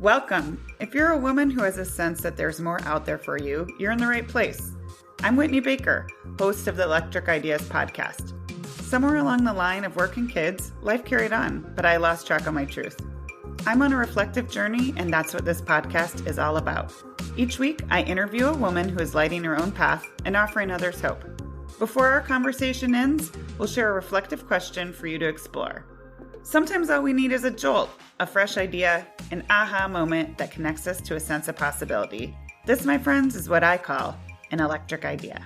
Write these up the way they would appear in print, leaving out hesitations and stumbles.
Welcome. If you're a woman who has a sense that there's more out there for you, you're in the right place. I'm Whitney Baker, host of the Electric Ideas podcast. Somewhere along the line of work and kids, life carried on, but I lost track of my truth. I'm on a reflective journey, and that's what this podcast is all about. Each week, I interview a woman who is lighting her own path and offering others hope. Before our conversation ends, we'll share a reflective question for you to explore. Sometimes all we need is a jolt, a fresh idea, an aha moment that connects us to a sense of possibility. This, my friends, is what I call an electric idea.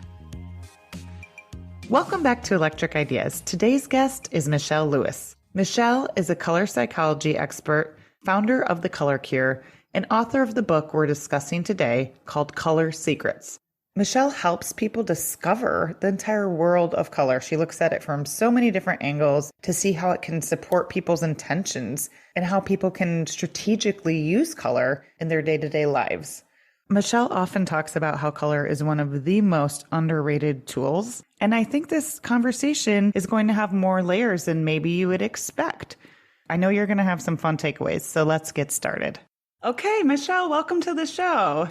Welcome back to Electric Ideas. Today's guest is Michelle Lewis. Michelle is a color psychology expert, founder of The Color Cure, and author of the book we're discussing today called Color Secrets. Michelle helps people discover the entire world of color. She looks at it from so many different angles to see how it can support people's intentions and how people can strategically use color in their day-to-day lives. Michelle often talks about how color is one of the most underrated tools, and I think this conversation is going to have more layers than maybe you would expect. I know you're going to have some fun takeaways, so let's get started. Okay, Michelle, welcome to the show.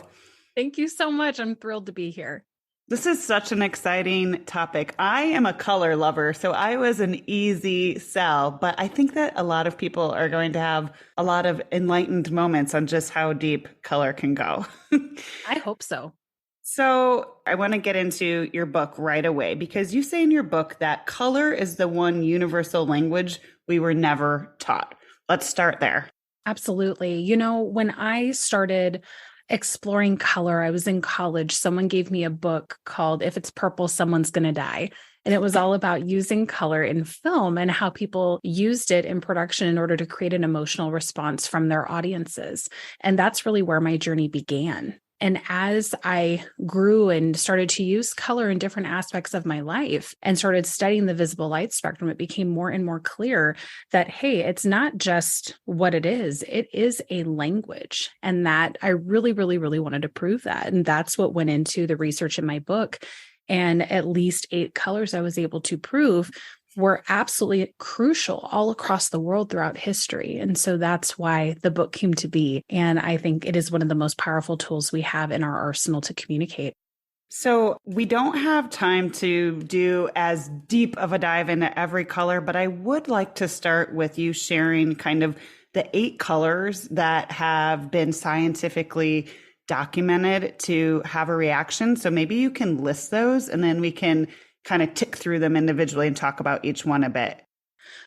Thank you so much. I'm thrilled to be here. This is such an exciting topic. I am a color lover, so I was an easy sell, but I think that a lot of people are going to have a lot of enlightened moments on just how deep color can go. I hope so. So I want to get into your book right away because you say in your book that color is the one universal language we were never taught. Let's start there. Absolutely. You know, when I started exploring color, I was in college. Someone gave me a book called If It's Purple, Someone's Gonna Die. And it was all about using color in film and how people used it in production in order to create an emotional response from their audiences. And that's really where my journey began. And as I grew and started to use color in different aspects of my life and started studying the visible light spectrum, it became more and more clear that, hey, it's not just what it is a language. And that I really, really, really wanted to prove that. And that's what went into the research in my book. And at least 8 colors I was able to prove were absolutely crucial all across the world throughout history. And so that's why the book came to be. And I think it is one of the most powerful tools we have in our arsenal to communicate. So we don't have time to do as deep of a dive into every color, but I would like to start with you sharing kind of the 8 colors that have been scientifically documented to have a reaction. So maybe you can list those and then we can kind of tick through them individually and talk about each one a bit.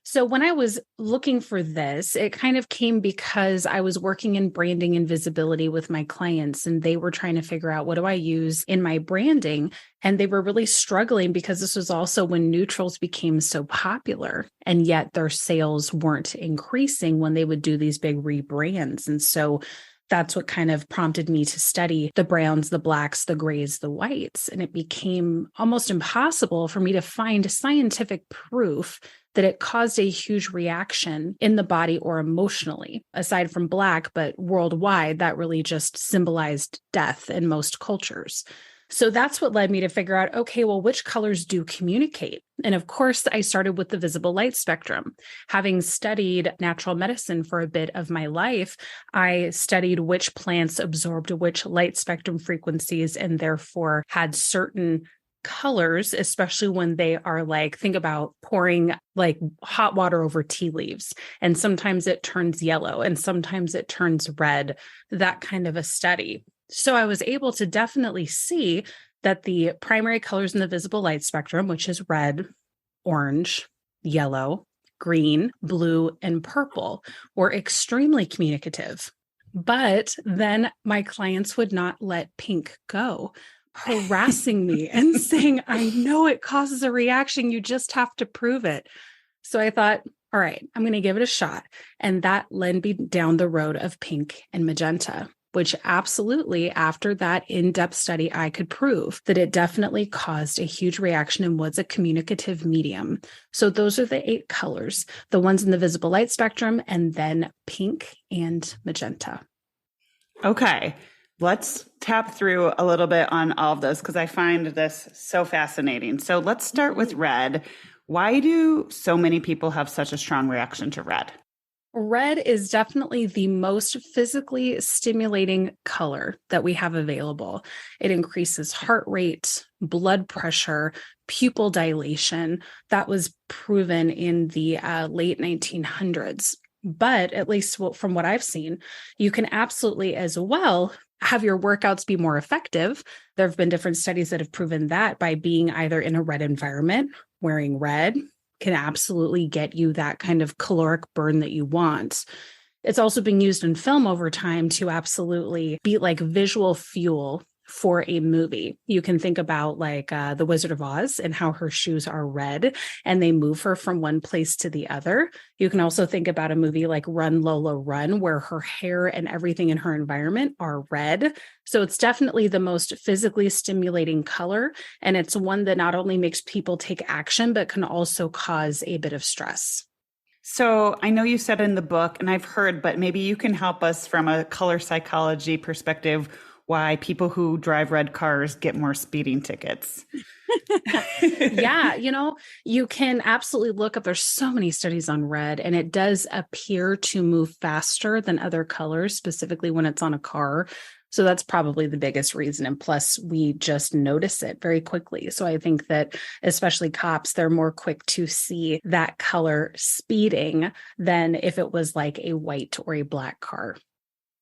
So when I was looking for this, it kind of came because I was working in branding and visibility with my clients, and they were trying to figure out, what do I use in my branding? And they were really struggling because this was also when neutrals became so popular, and yet their sales weren't increasing when they would do these big rebrands. And so that's what kind of prompted me to study the browns, the blacks, the grays, the whites. And it became almost impossible for me to find scientific proof that it caused a huge reaction in the body or emotionally, aside from black, but worldwide, that really just symbolized death in most cultures. So that's what led me to figure out, okay, well, which colors do communicate? And of course, I started with the visible light spectrum. Having studied natural medicine for a bit of my life, I studied which plants absorbed which light spectrum frequencies and therefore had certain colors, especially when they are like, think about pouring like hot water over tea leaves. And sometimes it turns yellow and sometimes it turns red, that kind of a study. So I was able to definitely see that the primary colors in the visible light spectrum, which is red, orange, yellow, green, blue, and purple, were extremely communicative. But then my clients would not let pink go, harassing me and saying, I know it causes a reaction. You just have to prove it. So I thought, all right, I'm going to give it a shot. And that led me down the road of pink and magenta, which absolutely, after that in-depth study, I could prove that it definitely caused a huge reaction and was a communicative medium. So those are the 8 colors, the ones in the visible light spectrum, and then pink and magenta. Okay, let's tap through a little bit on all of those because I find this so fascinating. So let's start with red. Why do so many people have such a strong reaction to red? Red is definitely the most physically stimulating color that we have available. It increases heart rate, blood pressure, pupil dilation. That was proven in the late 1900s. But at least from what I've seen, you can absolutely as well have your workouts be more effective. There have been different studies that have proven that by being either in a red environment, wearing red, can absolutely get you that kind of caloric burn that you want. It's also been used in film over time to absolutely be like visual fuel for a movie. You can think about like The Wizard of Oz and how her shoes are red and they move her from one place to the other. You can also think about a movie like Run, Lola, Run, where her hair and everything in her environment are red. So it's definitely the most physically stimulating color. And it's one that not only makes people take action, but can also cause a bit of stress. So I know you said in the book, and I've heard, but maybe you can help us from a color psychology perspective, why people who drive red cars get more speeding tickets. Yeah, you can absolutely look up. There's so many studies on red, and it does appear to move faster than other colors, specifically when it's on a car. So that's probably the biggest reason. And plus, we just notice it very quickly. So I think that especially cops, they're more quick to see that color speeding than if it was like a white or a black car.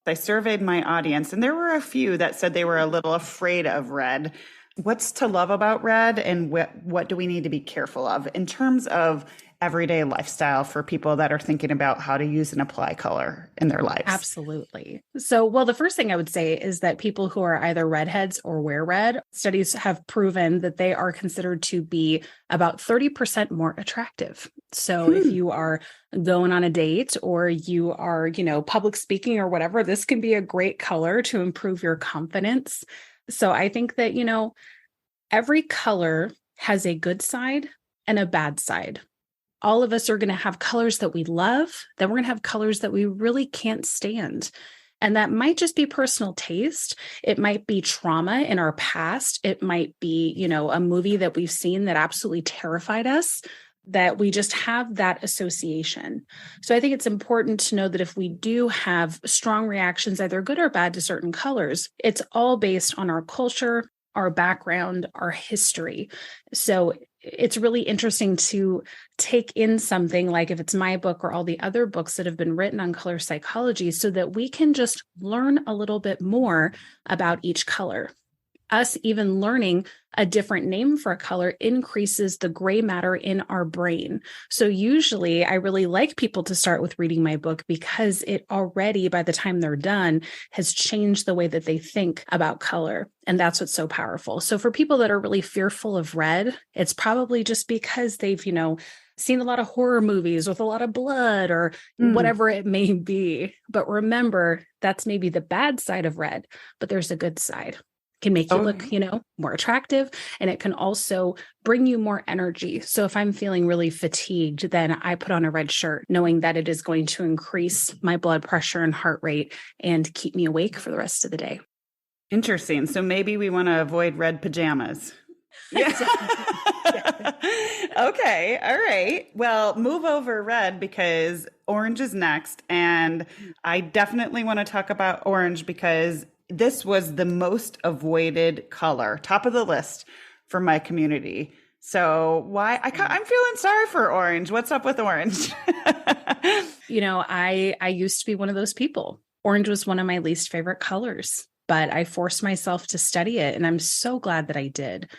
I surveyed my audience, and there were a few that said they were a little afraid of red. What's to love about red, and what do we need to be careful of in terms of everyday lifestyle for people that are thinking about how to use and apply color in their lives? Absolutely. So, well, the first thing I would say is that people who are either redheads or wear red, studies have proven that they are considered to be about 30% more attractive. So if you are going on a date or you are, public speaking or whatever, this can be a great color to improve your confidence. So I think that, every color has a good side and a bad side. All of us are going to have colors that we love, then we're going to have colors that we really can't stand. And that might just be personal taste. It might be trauma in our past. It might be, a movie that we've seen that absolutely terrified us, that we just have that association. So I think it's important to know that if we do have strong reactions, either good or bad, to certain colors, it's all based on our culture, our background, our history. So it's really interesting to take in something like if it's my book or all the other books that have been written on color psychology so that we can just learn a little bit more about each color. Us even learning a different name for a color increases the gray matter in our brain. So usually I really like people to start with reading my book because it already, by the time they're done, has changed the way that they think about color. And that's what's so powerful. So for people that are really fearful of red, it's probably just because they've, seen a lot of horror movies with a lot of blood or whatever it may be. But remember, that's maybe the bad side of red, but there's a good side. Can make you look, more attractive, and it can also bring you more energy. So if I'm feeling really fatigued, then I put on a red shirt, knowing that it is going to increase my blood pressure and heart rate and keep me awake for the rest of the day. Interesting. So maybe we want to avoid red pajamas. Yeah. Okay. All right. Well, move over red because orange is next. And I definitely want to talk about orange because this was the most avoided color, top of the list for my community. So I'm feeling sorry for orange. What's up with orange? I used to be one of those people. Orange was one of my least favorite colors, but I forced myself to study it. And I'm so glad that I did.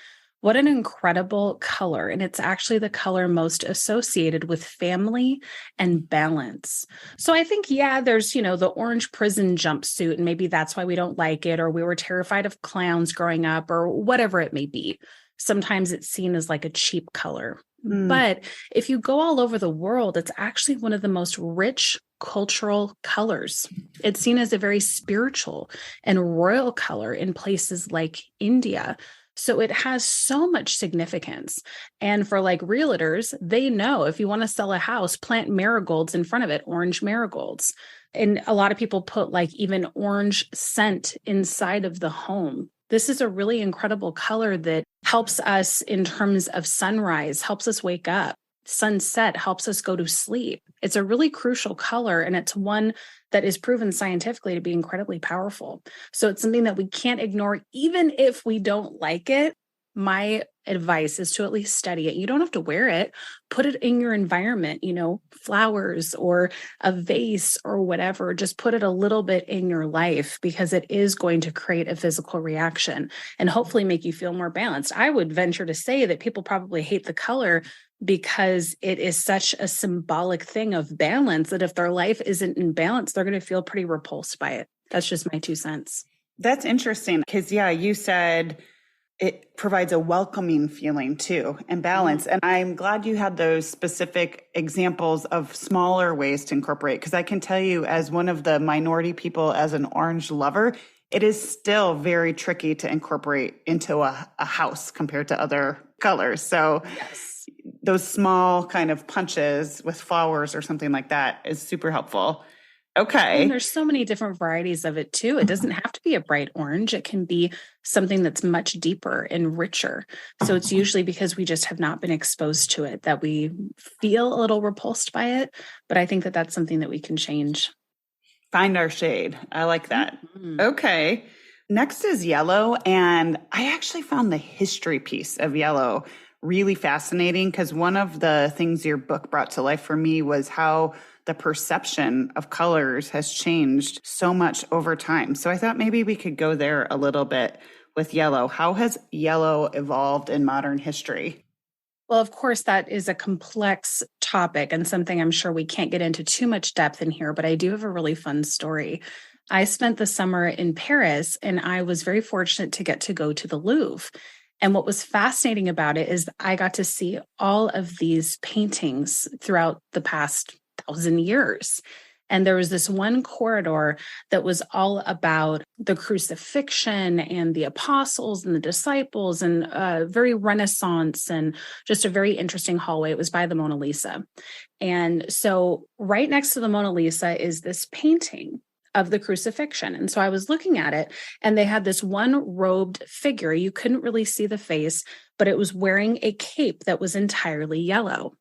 What an incredible color. And it's actually the color most associated with family and balance. So I think, there's, the orange prison jumpsuit, and maybe that's why we don't like it, or we were terrified of clowns growing up, or whatever it may be. Sometimes it's seen as like a cheap color. But if you go all over the world, it's actually one of the most rich cultural colors. It's seen as a very spiritual and royal color in places like India. So it has so much significance. And for like realtors, they know if you want to sell a house, plant marigolds in front of it, orange marigolds. And a lot of people put like even orange scent inside of the home. This is a really incredible color that helps us in terms of sunrise, helps us wake up. Sunset helps us go to sleep. It's a really crucial color, and it's one that is proven scientifically to be incredibly powerful. So it's something that we can't ignore, even if we don't like it. My advice is to at least study it. You don't have to wear it. Put it in your environment, flowers or a vase or whatever. Just put it a little bit in your life, because it is going to create a physical reaction and hopefully make you feel more balanced. I would venture to say that people probably hate the color because it is such a symbolic thing of balance that if their life isn't in balance, they're going to feel pretty repulsed by it. That's just my 2 cents. That's interesting because, you said it provides a welcoming feeling too and balance. Mm-hmm. And I'm glad you had those specific examples of smaller ways to incorporate, because I can tell you, as one of the minority people, as an orange lover, it is still very tricky to incorporate into a house compared to other colors. So yes, those small kind of punches with flowers or something like that is super helpful. Okay. And there's so many different varieties of it too. It doesn't have to be a bright orange. It can be something that's much deeper and richer. So it's usually because we just have not been exposed to it that we feel a little repulsed by it. But I think that that's something that we can change. Find our shade. I like that. Mm-hmm. Okay. Next is yellow. And I actually found the history piece of yellow really fascinating, because one of the things your book brought to life for me was how the perception of colors has changed so much over time. So I thought maybe we could go there a little bit with yellow. How has yellow evolved in modern history? Well, of course, that is a complex topic and something I'm sure we can't get into too much depth in here, but I do have a really fun story. I spent the summer in Paris, and I was very fortunate to get to go to the Louvre. And what was fascinating about it is I got to see all of these paintings throughout the past 1,000 years. And there was this one corridor that was all about the crucifixion and the apostles and the disciples, and very Renaissance, and just a very interesting hallway. It was by the Mona Lisa. And so right next to the Mona Lisa is this painting of the crucifixion. And so I was looking at it, and they had this one robed figure. You couldn't really see the face, but it was wearing a cape that was entirely yellow.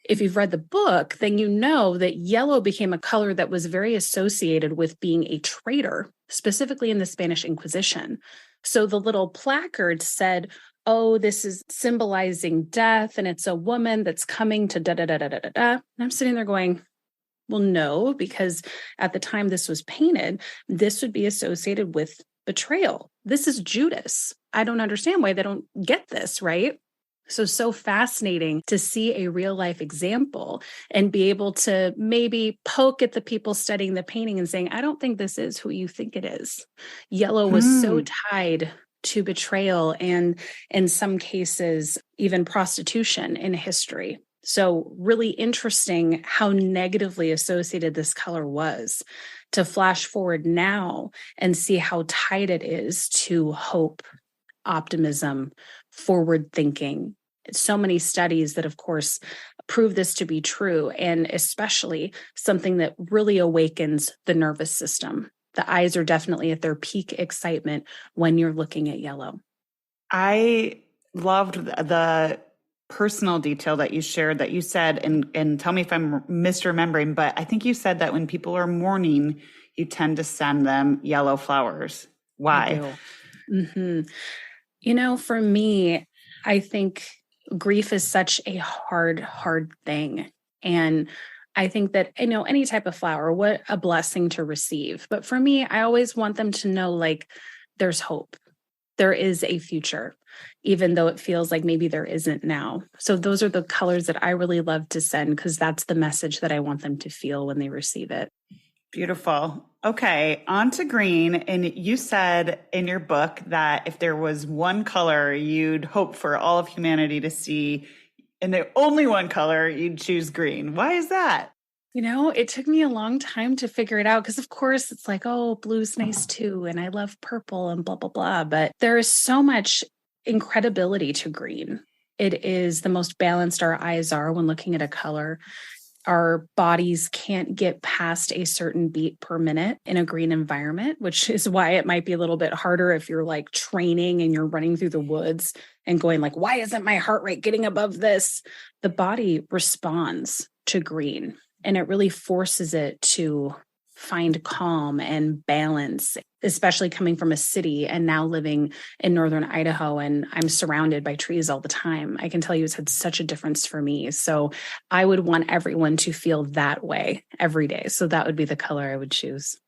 If you've read the book, then you know that yellow became a color that was very associated with being a traitor, specifically in the Spanish Inquisition. So the little placard said, oh, this is symbolizing death, and it's a woman that's coming to da-da-da-da-da-da. And I'm sitting there going, well, no, because at the time this was painted, this would be associated with betrayal. This is Judas. I don't understand why they don't get this, right? So fascinating to see a real life example and be able to maybe poke at the people studying the painting and saying, I don't think this is who you think it is. Yellow was so tied to betrayal and in some cases, even prostitution in history. So really interesting how negatively associated this color was. To flash forward now and see how tied it is to hope, optimism, forward thinking. So many studies that, of course, prove this to be true, and especially something that really awakens the nervous system. The eyes are definitely at their peak excitement when you're looking at yellow. I loved the personal detail that you shared, that you said, and tell me if I'm misremembering, but I think you said that when people are mourning, you tend to send them yellow flowers. Why? Mm-hmm. For me, I think grief is such a hard thing. And I think that, any type of flower, what a blessing to receive. But for me, I always want them to know, like, there's hope. There is a future, even though it feels like maybe there isn't now. So those are the colors that I really love to send, because that's the message that I want them to feel when they receive it. Beautiful. Okay, on to green. And you said in your book that if there was one color you'd hope for all of humanity to see, and the only one color, you'd choose green. Why is that? It took me a long time to figure it out, because of course it's like, oh, blue's nice too, and I love purple and blah, blah, blah. But there is so much incredibility to green. It is the most balanced our eyes are when looking at a color. Our bodies can't get past a certain beat per minute in a green environment, which is why it might be a little bit harder if you're like training and you're running through the woods and going like, why isn't my heart rate getting above this? The body responds to green and it really forces it to find calm and balance, especially coming from a city and now living in northern Idaho. And I'm surrounded by trees all the time. I can tell you it's had such a difference for me. So I would want everyone to feel that way every day. So that would be the color I would choose.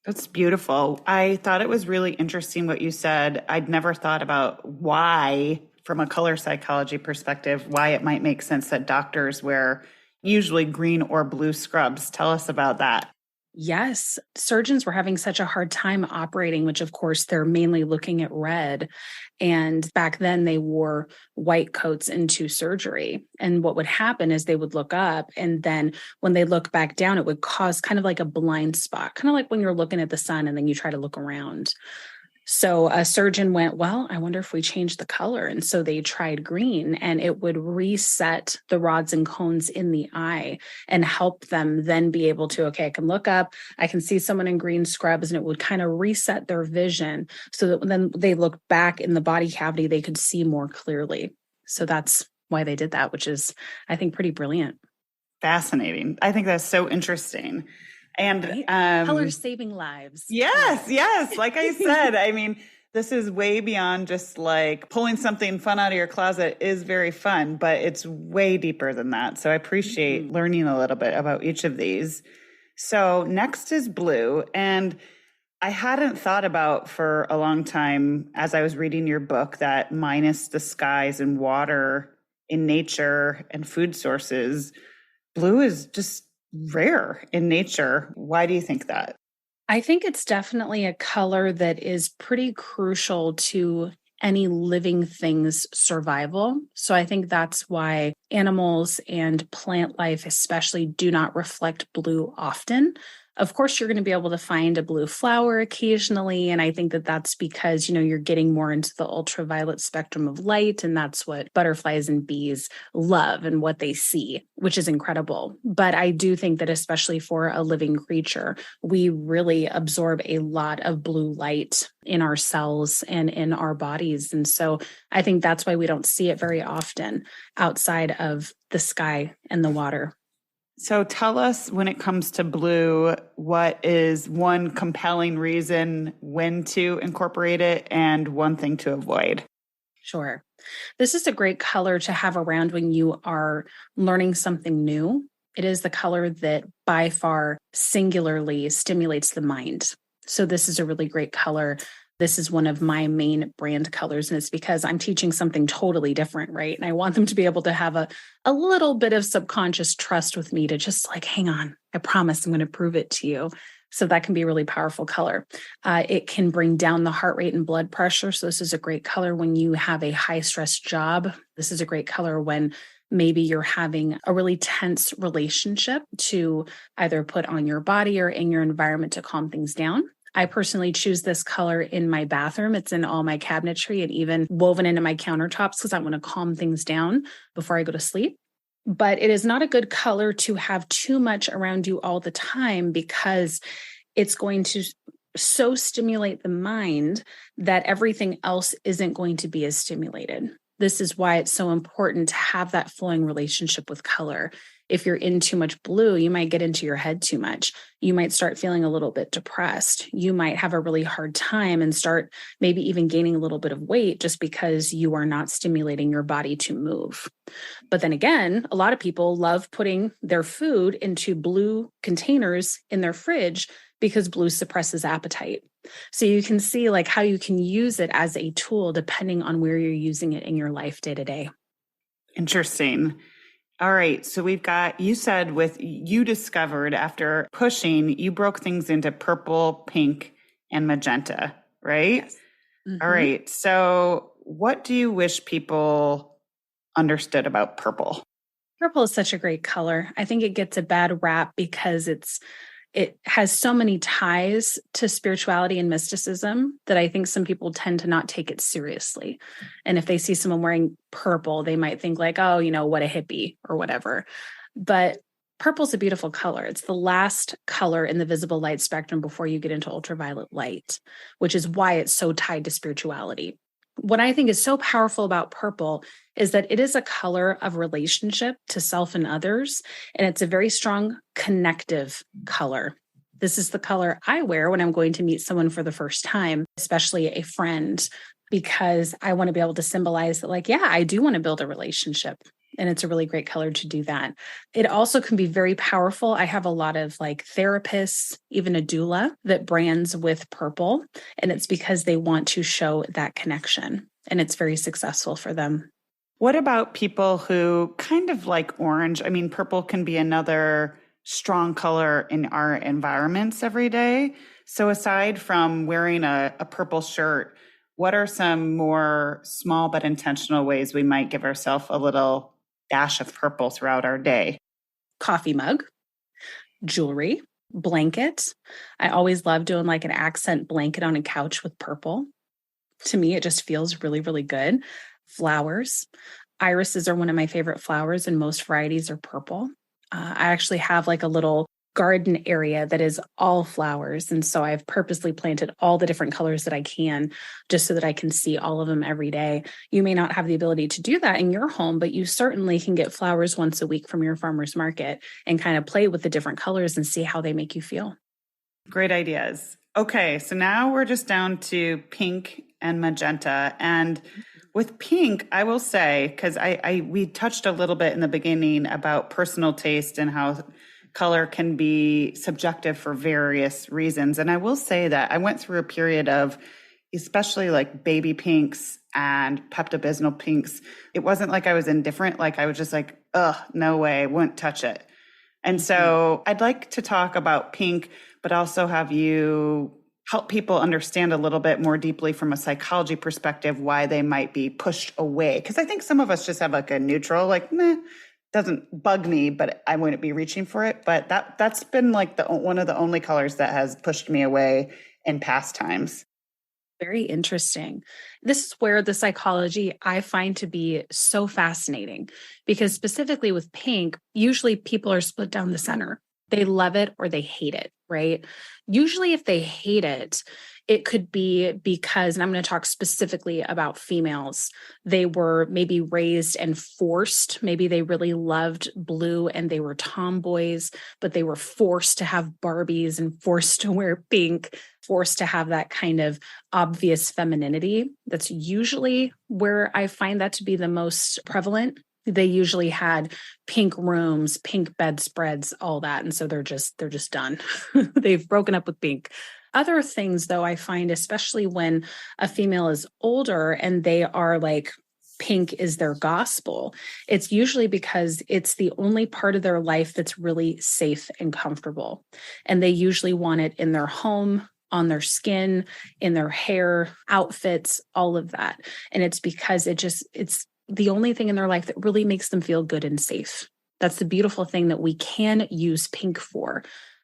That's beautiful. I thought it was really interesting what you said. I'd never thought about why, from a color psychology perspective, why it might make sense that doctors wear usually green or blue scrubs. Tell us about that. Yes, surgeons were having such a hard time operating, which of course they're mainly looking at red. And back then they wore white coats into surgery. And what would happen is they would look up and then when they look back down, it would cause kind of like a blind spot, kind of like when you're looking at the sun and then you try to look around. So a surgeon went, well, I wonder if we change the color. And so they tried green and it would reset the rods and cones in the eye and help them then be able to, okay, I can look up, I can see someone in green scrubs and it would kind of reset their vision so that when then they look back in the body cavity, they could see more clearly. So that's why they did that, which is, I think, pretty brilliant. Fascinating. I think that's so interesting. And right? Color saving lives. Yes. Like I said, I mean, this is way beyond just like pulling something fun out of your closet is very fun, but it's way deeper than that. So I appreciate learning a little bit about each of these. So next is blue. And I hadn't thought about for a long time as I was reading your book that minus the skies and water in nature and food sources, blue is just rare in nature. Why do you think that? I think it's definitely a color that is pretty crucial to any living thing's survival. So I think that's why animals and plant life especially do not reflect blue often. Of course, you're going to be able to find a blue flower occasionally. And I think that that's because, you're getting more into the ultraviolet spectrum of light. And that's what butterflies and bees love and what they see, which is incredible. But I do think that especially for a living creature, we really absorb a lot of blue light in our cells and in our bodies. And so I think that's why we don't see it very often outside of the sky and the water. So tell us, when it comes to blue, what is one compelling reason when to incorporate it and one thing to avoid? Sure. This is a great color to have around when you are learning something new. It is the color that by far singularly stimulates the mind. So this is a really great color. This is one of my main brand colors, and it's because I'm teaching something totally different, right? And I want them to be able to have a little bit of subconscious trust with me to just like, hang on, I promise I'm going to prove it to you. So that can be a really powerful color. It can bring down the heart rate and blood pressure. So this is a great color when you have a high stress job. This is a great color when maybe you're having a really tense relationship to either put on your body or in your environment to calm things down. I personally choose this color in my bathroom. It's in all my cabinetry and even woven into my countertops because I want to calm things down before I go to sleep. But it is not a good color to have too much around you all the time because it's going to so stimulate the mind that everything else isn't going to be as stimulated. This is why it's so important to have that flowing relationship with color. If you're in too much blue, you might get into your head too much. You might start feeling a little bit depressed. You might have a really hard time and start maybe even gaining a little bit of weight just because you are not stimulating your body to move. But then again, a lot of people love putting their food into blue containers in their fridge because blue suppresses appetite. So you can see like how you can use it as a tool depending on where you're using it in your life day to day. Interesting. All right. So we've got, you said you discovered after pushing, you broke things into purple, pink, and magenta, right? Yes. Mm-hmm. All right. So what do you wish people understood about purple? Purple is such a great color. I think it gets a bad rap because it has so many ties to spirituality and mysticism that I think some people tend to not take it seriously. And if they see someone wearing purple, they might think like, oh, what a hippie or whatever. But Purple's a beautiful color. It's the last color in the visible light spectrum before you get into ultraviolet light, which is why it's so tied to spirituality. What I think is so powerful about purple is that it is a color of relationship to self and others, and it's a very strong connective color. This is the color I wear when I'm going to meet someone for the first time, especially a friend, because I want to be able to symbolize that, like, yeah, I do want to build a relationship. And it's a really great color to do that. It also can be very powerful. I have a lot of like therapists, even a doula that brands with purple. And it's because they want to show that connection. And it's very successful for them. What about people who kind of like orange? I mean, purple can be another strong color in our environments every day. So aside from wearing a purple shirt, what are some more small but intentional ways we might give ourselves a little dash of purple throughout our day? Coffee mug, jewelry, blanket. I always love doing like an accent blanket on a couch with purple. To me, it just feels really, really good. Flowers. Irises are one of my favorite flowers, and most varieties are purple. I actually have like a little garden area that is all flowers. And so I've purposely planted all the different colors that I can, just so that I can see all of them every day. You may not have the ability to do that in your home, but you certainly can get flowers once a week from your farmer's market and kind of play with the different colors and see how they make you feel. Great ideas. Okay, so now we're just down to pink and magenta. And with pink, I will say, because we touched a little bit in the beginning about personal taste and how color can be subjective for various reasons. And I will say that I went through a period of, especially like baby pinks and Pepto-Bismol pinks. It wasn't like I was indifferent. Like I was just like, no way, wouldn't touch it. And so I'd like to talk about pink, but also have you help people understand a little bit more deeply from a psychology perspective why they might be pushed away. Because I think some of us just have like a neutral, like, meh, doesn't bug me, but I wouldn't be reaching for it. But that's been like one of the only colors that has pushed me away in past times. Very interesting. This is where the psychology I find to be so fascinating, because specifically with pink, usually people are split down the center. They love it or they hate it, right? Usually if they hate it, it could be because, and I'm going to talk specifically about females, they were maybe raised and forced. Maybe they really loved blue and they were tomboys, but they were forced to have Barbies and forced to wear pink, forced to have that kind of obvious femininity. That's usually where I find that to be the most prevalent. They usually had pink rooms, pink bedspreads, all that. And so they're just done. They've broken up with pink. Other things, though, I find, especially when a female is older and they are like, pink is their gospel, it's usually because it's the only part of their life that's really safe and comfortable. And they usually want it in their home, on their skin, in their hair, outfits, all of that. And it's because it's the only thing in their life that really makes them feel good and safe. That's the beautiful thing that we can use pink for.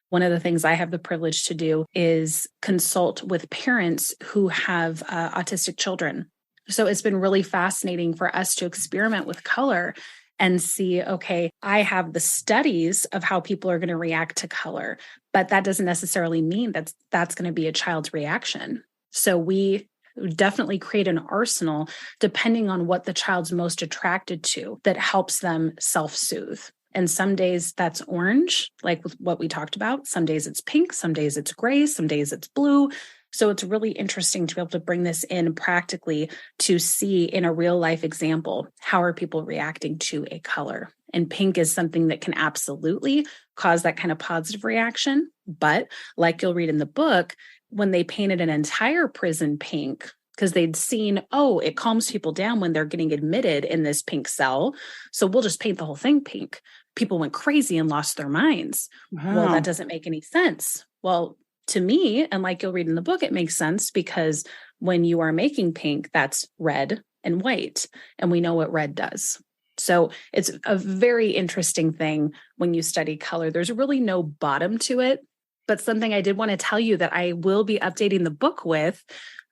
One of the things I have the privilege to do is consult with parents who have autistic children. So it's been really fascinating for us to experiment with color and see, okay, I have the studies of how people are going to react to color, but that doesn't necessarily mean that's going to be a child's reaction. So we definitely create an arsenal depending on what the child's most attracted to that helps them self-soothe. And some days that's orange, like with what we talked about. Some days it's pink, some days it's gray, some days it's blue. So it's really interesting to be able to bring this in practically to see in a real life example, how are people reacting to a color? And pink is something that can absolutely cause that kind of positive reaction. But like you'll read in the book, when they painted an entire prison pink, because they'd seen, it calms people down when they're getting admitted in this pink cell. So we'll just paint the whole thing pink. People went crazy and lost their minds. Wow. Well, that doesn't make any sense. Well, to me, and like you'll read in the book, it makes sense because when you are making pink, that's red and white. And we know what red does. So it's a very interesting thing when you study color. There's really no bottom to it. But something I did want to tell you that I will be updating the book with,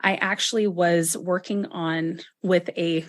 I actually was working on with a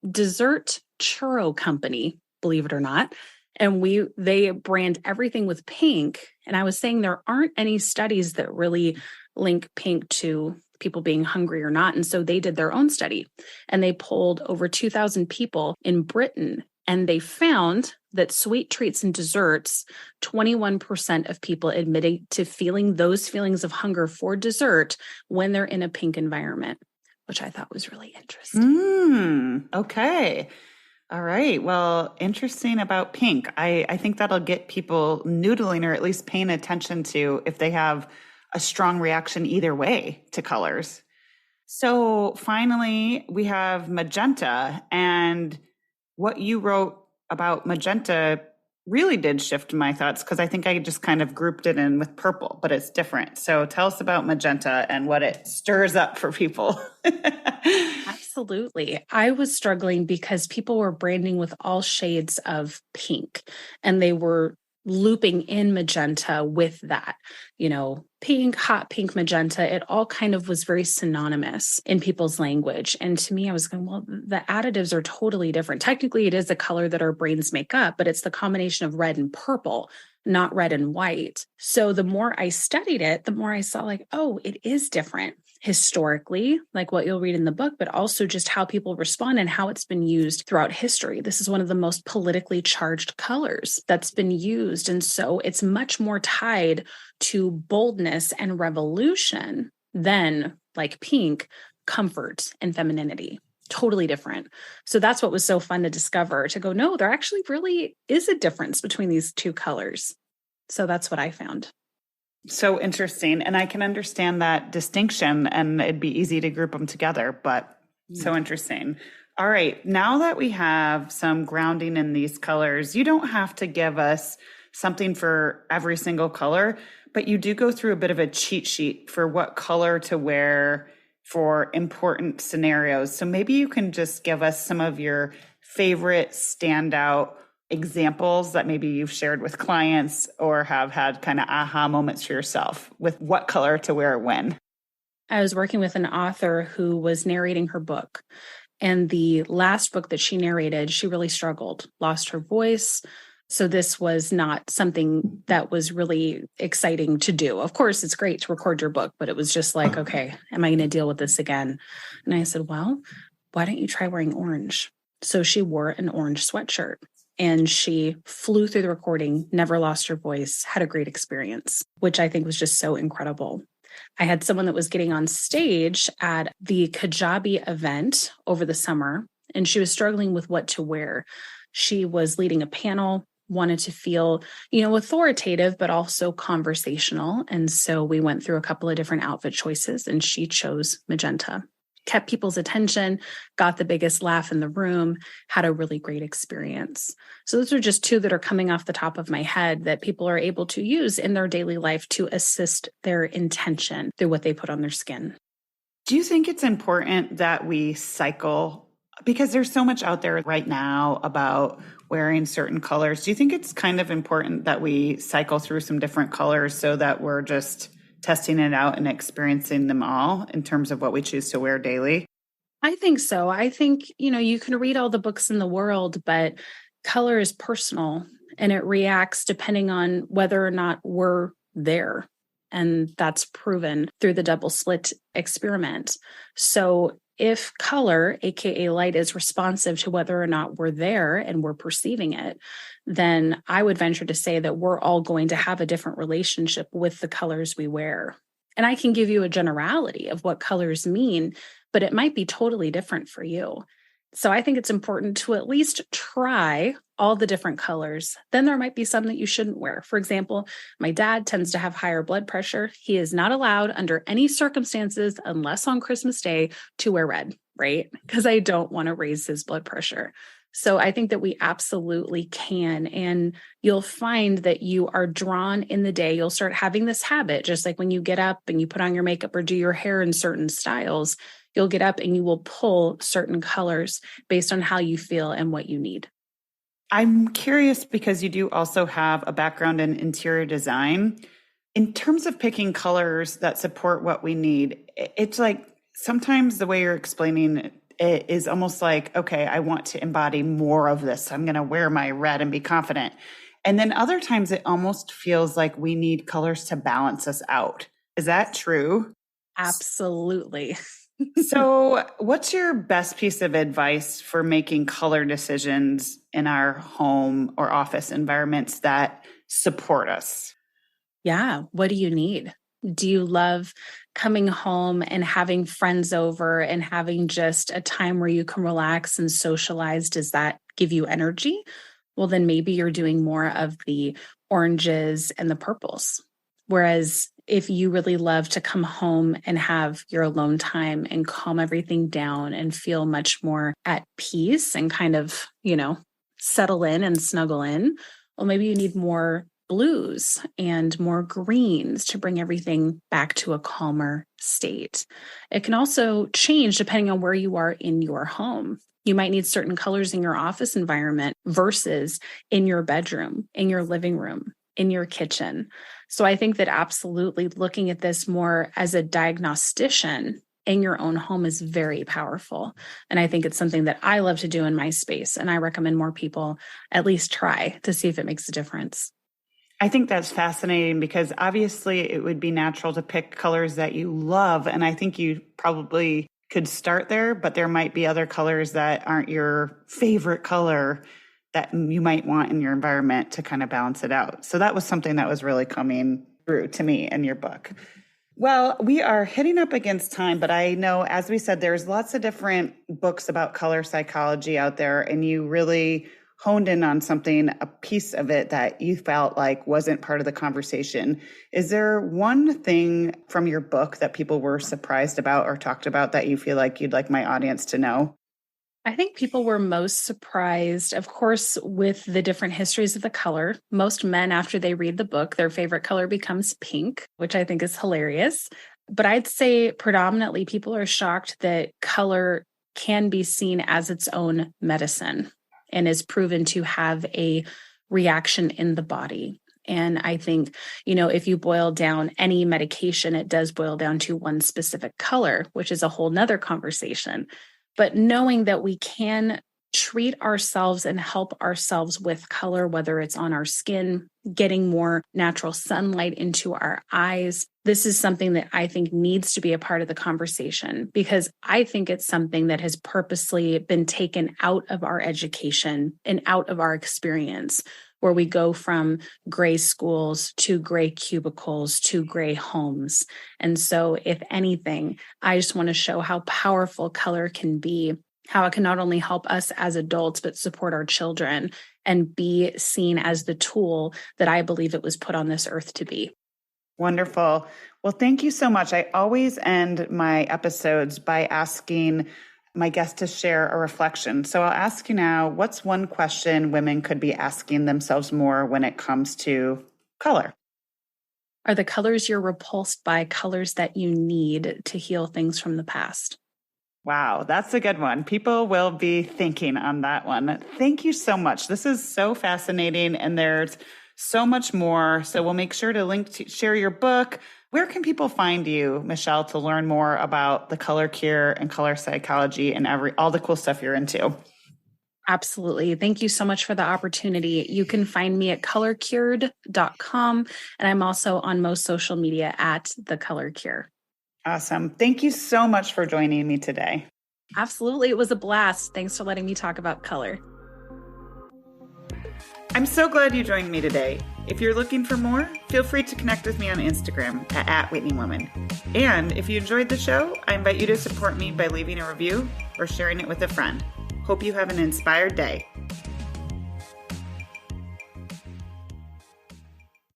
dessert churro company, believe it or not. And they brand everything with pink. And I was saying there aren't any studies that really link pink to people being hungry or not. And so they did their own study and they polled over 2,000 people in Britain. And they found that sweet treats and desserts, 21% of people admitted to feeling those feelings of hunger for dessert when they're in a pink environment, which I thought was really interesting. Okay. All right. Well, interesting about pink. I think that'll get people noodling or at least paying attention to if they have a strong reaction either way to colors. So finally, we have magenta, and what you wrote about magenta really did shift my thoughts because I think I just kind of grouped it in with purple, but it's different. So tell us about magenta and what it stirs up for people. Absolutely. I was struggling because people were branding with all shades of pink and they were looping in magenta with that, pink, hot pink, magenta. It all kind of was very synonymous in people's language. And to me, I was going, well, the additives are totally different. Technically, it is a color that our brains make up, but it's the combination of red and purple, not red and white. So the more I studied it, the more I saw like, oh, it is different historically, like what you'll read in the book, but also just how people respond and how it's been used throughout history. This is one of the most politically charged colors that's been used. And so it's much more tied to boldness and revolution than like pink, comfort and femininity. Totally different. So that's what was so fun to discover, to go, no, there actually really is a difference between these two colors. So that's what I found. So interesting. And I can understand that distinction and it'd be easy to group them together, but so interesting. All right. Now that we have some grounding in these colors, you don't have to give us something for every single color, but you do go through a bit of a cheat sheet for what color to wear for important scenarios. So maybe you can just give us some of your favorite standout examples that maybe you've shared with clients or have had kind of aha moments for yourself with what color to wear when. I was working with an author who was narrating her book. And the last book that she narrated, she really struggled, lost her voice. So this was not something that was really exciting to do. Of course, it's great to record your book, but it was just like, okay, am I going to deal with this again? And I said, well, why don't you try wearing orange? So she wore an orange sweatshirt. And she flew through the recording, never lost her voice, had a great experience, which I think was just so incredible. I had someone that was getting on stage at the Kajabi event over the summer, and she was struggling with what to wear. She was leading a panel, wanted to feel, authoritative, but also conversational. And so we went through a couple of different outfit choices, and she chose magenta. Kept people's attention, got the biggest laugh in the room, had a really great experience. So those are just two that are coming off the top of my head that people are able to use in their daily life to assist their intention through what they put on their skin. Do you think it's important that we cycle? Because there's so much out there right now about wearing certain colors. Do you think it's kind of important that we cycle through some different colors so that we're just testing it out and experiencing them all in terms of what we choose to wear daily? I think so. I think, you can read all the books in the world, but color is personal and it reacts depending on whether or not we're there. And that's proven through the double slit experiment. So if color, aka light, is responsive to whether or not we're there and we're perceiving it, then I would venture to say that we're all going to have a different relationship with the colors we wear. And I can give you a generality of what colors mean, but it might be totally different for you. So I think it's important to at least try all the different colors. Then there might be some that you shouldn't wear. For example, my dad tends to have higher blood pressure. He is not allowed under any circumstances, unless on Christmas Day, to wear red, right? Because I don't want to raise his blood pressure. So I think that we absolutely can. And you'll find that you are drawn in the day. You'll start having this habit, just like when you get up and you put on your makeup or do your hair in certain styles, you'll get up and you will pull certain colors based on how you feel and what you need. I'm curious because you do also have a background in interior design. In terms of picking colors that support what we need, it's like sometimes the way you're explaining it is almost like, okay, I want to embody more of this. I'm going to wear my red and be confident. And then other times it almost feels like we need colors to balance us out. Is that true? Absolutely. So what's your best piece of advice for making color decisions in our home or office environments that support us? Yeah. What do you need? Do you love coming home and having friends over and having just a time where you can relax and socialize? Does that give you energy? Well, then maybe you're doing more of the oranges and the purples. Whereas if you really love to come home and have your alone time and calm everything down and feel much more at peace and kind of, settle in and snuggle in, well, maybe you need more blues and more greens to bring everything back to a calmer state. It can also change depending on where you are in your home. You might need certain colors in your office environment versus in your bedroom, in your living room, in your kitchen. So I think that absolutely looking at this more as a diagnostician in your own home is very powerful. And I think it's something that I love to do in my space. And I recommend more people at least try to see if it makes a difference. I think that's fascinating because obviously it would be natural to pick colors that you love. And I think you probably could start there, but there might be other colors that aren't your favorite color that you might want in your environment to kind of balance it out. So that was something that was really coming through to me in your book. Well, we are hitting up against time, but I know, as we said, there's lots of different books about color psychology out there, and you really honed in on something, a piece of it that you felt like wasn't part of the conversation. Is there one thing from your book that people were surprised about or talked about that you feel like you'd like my audience to know? I think people were most surprised, of course, with the different histories of the color. Most men, after they read the book, their favorite color becomes pink, which I think is hilarious. But I'd say predominantly people are shocked that color can be seen as its own medicine and is proven to have a reaction in the body. And I think, if you boil down any medication, it does boil down to one specific color, which is a whole nother conversation. But knowing that we can treat ourselves and help ourselves with color, whether it's on our skin, getting more natural sunlight into our eyes, this is something that I think needs to be a part of the conversation, because I think it's something that has purposely been taken out of our education and out of our experience, where we go from gray schools to gray cubicles to gray homes. And so if anything, I just want to show how powerful color can be, how it can not only help us as adults, but support our children and be seen as the tool that I believe it was put on this earth to be. Wonderful. Well, thank you so much. I always end my episodes by asking my guest to share a reflection. So I'll ask you now, what's one question women could be asking themselves more when it comes to color? Are the colors you're repulsed by colors that you need to heal things from the past? Wow, that's a good one. People will be thinking on that one. Thank you so much. This is so fascinating, and there's so much more. So we'll make sure to share your book. Where can people find you, Michelle, to learn more about the color cure and color psychology and all the cool stuff you're into? Absolutely. Thank you so much for the opportunity. You can find me at colorcured.com, and I'm also on most social media at The Color Cure. Awesome. Thank you so much for joining me today. Absolutely. It was a blast. Thanks for letting me talk about color. I'm so glad you joined me today. If you're looking for more, feel free to connect with me on Instagram at @WhitneyWoman. And if you enjoyed the show, I invite you to support me by leaving a review or sharing it with a friend. Hope you have an inspired day.